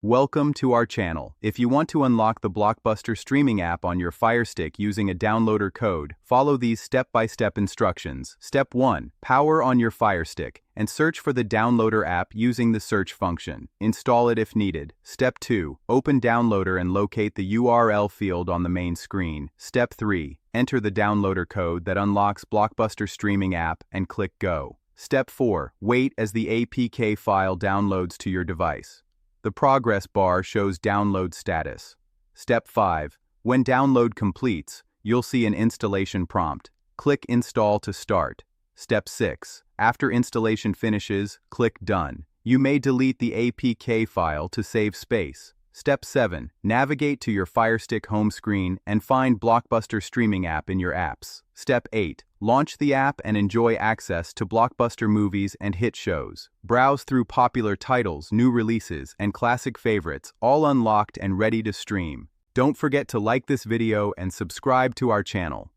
Welcome to our channel. If you want to unlock the Blockbuster streaming app on your Fire Stick using a downloader code, follow these step-by-step instructions. Step 1. Power on your Fire Stick and search for the downloader app using the search function. Install it if needed. Step 2. Open Downloader and locate the URL field on the main screen. Step 3. Enter the downloader code that unlocks Blockbuster streaming app and click Go. Step 4. Wait as the APK file downloads to your device. The progress bar shows download status. Step 5. When download completes, you'll see an installation prompt. Click Install to start. Step 6. After installation finishes, click Done. You may delete the APK file to save space. Step 7. Navigate to your Fire Stick home screen and find Blockbuster streaming app in your apps. Step 8. Launch the app and enjoy access to Blockbuster movies and hit shows. Browse through popular titles, new releases, and classic favorites, all unlocked and ready to stream. Don't forget to like this video and subscribe to our channel.